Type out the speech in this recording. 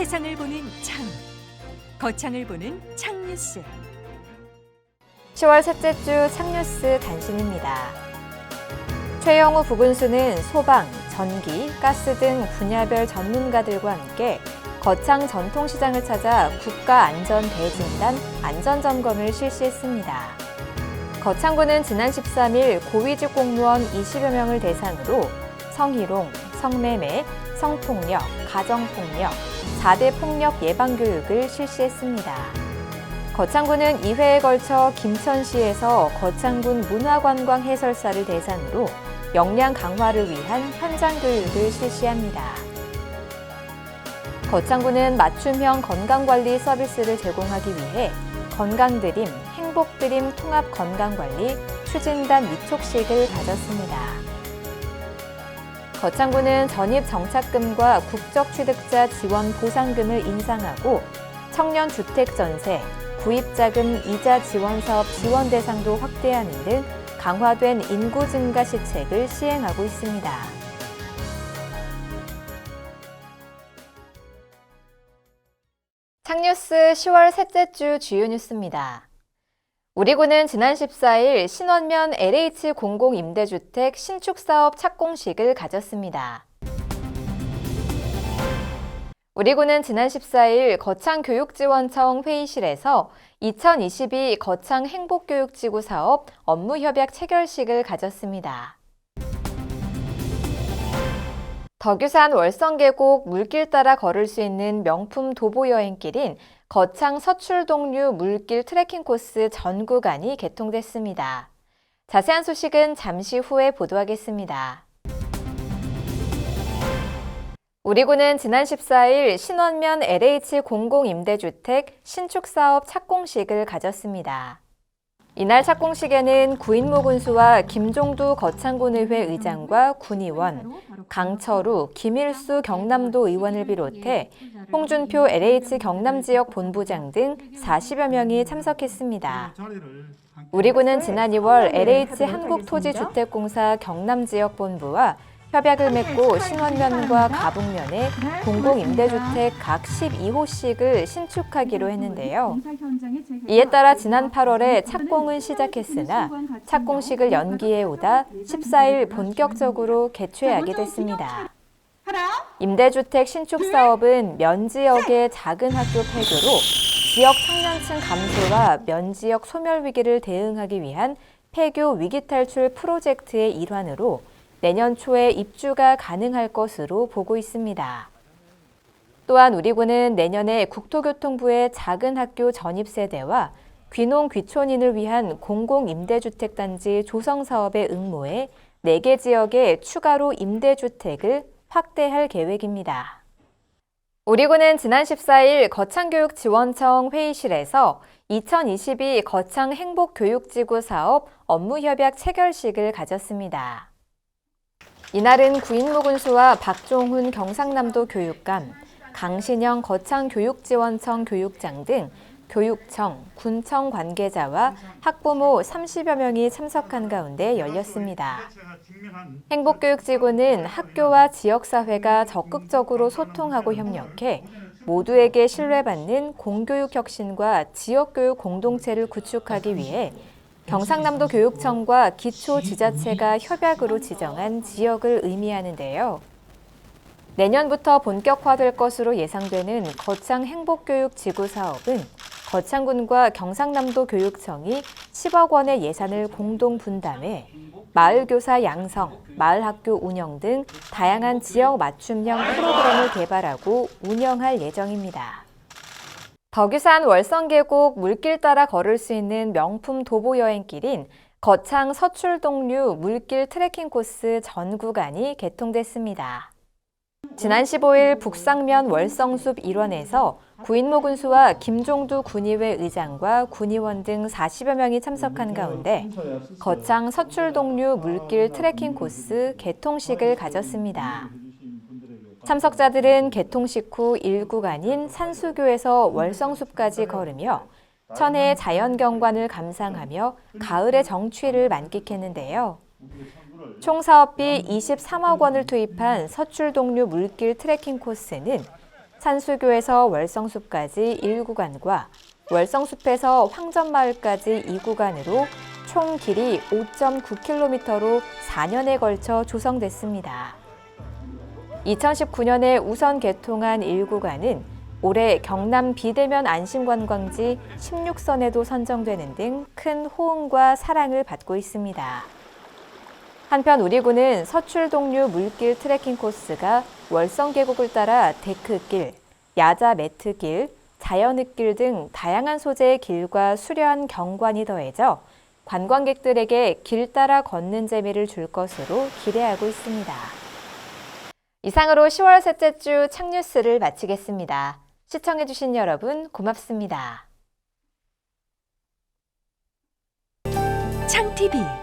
세상을 보는 창, 거창을 보는 창뉴스. 10월 셋째 주 창뉴스 단신입니다. 최영우 부군수는 소방, 전기, 가스 등 분야별 전문가들과 함께 거창 전통시장을 찾아 국가안전대진단 안전점검을 실시했습니다. 거창군은 지난 13일 고위직 공무원 20여 명을 대상으로 성희롱, 성매매, 성폭력, 가정폭력, 4대 폭력 예방교육을 실시했습니다. 거창군은 2회에 걸쳐 김천시에서 거창군 문화관광 해설사를 대상으로 역량 강화를 위한 현장 교육을 실시합니다. 거창군은 맞춤형 건강관리 서비스를 제공하기 위해 건강드림, 행복드림 통합건강관리 추진단 위촉식을 가졌습니다. 거창군은 전입정착금과 국적취득자 지원 보상금을 인상하고 청년주택전세, 구입자금 이자 지원사업 지원 대상도 확대하는 등 강화된 인구 증가 시책을 시행하고 있습니다. 창뉴스 10월 셋째 주 주요 뉴스입니다. 우리 군은 지난 14일 신원면 LH 공공임대주택 신축사업 착공식을 가졌습니다. 우리 군은 지난 14일 거창교육지원청 회의실에서 2022 거창 행복교육지구 사업 업무협약 체결식을 가졌습니다. 덕유산 월성계곡 물길 따라 걸을 수 있는 명품 도보 여행길인 거창 서출동류 물길 트레킹 코스 전 구간이 개통됐습니다. 자세한 소식은 잠시 후에 보도하겠습니다. 우리 군은 지난 14일 신원면 LH 공공임대주택 신축사업 착공식을 가졌습니다. 이날 착공식에는 구인모 군수와 김종두 거창군의회 의장과 군의원, 강철우, 김일수 경남도 의원을 비롯해 홍준표 LH 경남지역 본부장 등 40여 명이 참석했습니다. 우리 군은 지난 2월 LH 한국토지주택공사 경남지역본부와 협약을 맺고 신원면과 가북면에 공공임대주택 각 12호씩을 신축하기로 했는데요. 이에 따라 지난 8월에 착공은 시작했으나 착공식을 연기해 오다 14일 본격적으로 개최하게 됐습니다. 임대주택 신축 사업은 면지역의 작은 학교 폐교로 지역 청년층 감소와 면지역 소멸 위기를 대응하기 위한 폐교 위기 탈출 프로젝트의 일환으로 내년 초에 입주가 가능할 것으로 보고 있습니다. 또한 우리 군은 내년에 국토교통부의 작은 학교 전입세대와 귀농 귀촌인을 위한 공공임대주택단지 조성 사업에 응모해 4개 지역에 추가로 임대주택을 확대할 계획입니다. 우리 군은 지난 14일 거창교육지원청 회의실에서 2022 거창 행복교육지구 사업 업무협약 체결식을 가졌습니다. 이날은 구인모 군수와 박종훈 경상남도 교육감, 강신영 거창교육지원청 교육장 등 교육청, 군청 관계자와 학부모 30여 명이 참석한 가운데 열렸습니다. 행복교육지구는 학교와 지역사회가 적극적으로 소통하고 협력해 모두에게 신뢰받는 공교육 혁신과 지역교육 공동체를 구축하기 위해 경상남도 교육청과 기초지자체가 협약으로 지정한 지역을 의미하는데요. 내년부터 본격화될 것으로 예상되는 거창 행복교육 지구 사업은 거창군과 경상남도 교육청이 10억 원의 예산을 공동 분담해 마을교사 양성, 마을학교 운영 등 다양한 지역 맞춤형 프로그램을 개발하고 운영할 예정입니다. 덕유산 월성계곡 물길 따라 걸을 수 있는 명품 도보 여행길인 거창 서출동류 물길 트레킹 코스 전 구간이 개통됐습니다. 지난 15일 북상면 월성숲 일원에서 구인모 군수와 김종두 군의회 의장과 군의원 등 40여 명이 참석한 가운데 거창 서출동류 물길 트레킹 코스 개통식을 가졌습니다. 참석자들은 개통식 후 1구간인 산수교에서 월성숲까지 걸으며 천혜의 자연경관을 감상하며 가을의 정취를 만끽했는데요. 총 사업비 23억 원을 투입한 서출동류 물길 트레킹 코스는 산수교에서 월성숲까지 1구간과 월성숲에서 황전마을까지 2구간으로 총 길이 5.9km로 4년에 걸쳐 조성됐습니다. 2019년에 우선 개통한 1구간은 올해 경남 비대면 안심관광지 16선에도 선정되는 등 큰 호응과 사랑을 받고 있습니다. 한편 우리군은 서출동류 물길 트레킹 코스가 월성 계곡을 따라 데크길, 야자 매트길, 자연흙길 등 다양한 소재의 길과 수려한 경관이 더해져 관광객들에게 길 따라 걷는 재미를 줄 것으로 기대하고 있습니다. 이상으로 10월 셋째 주 창뉴스를 마치겠습니다. 시청해주신 여러분 고맙습니다. 창TV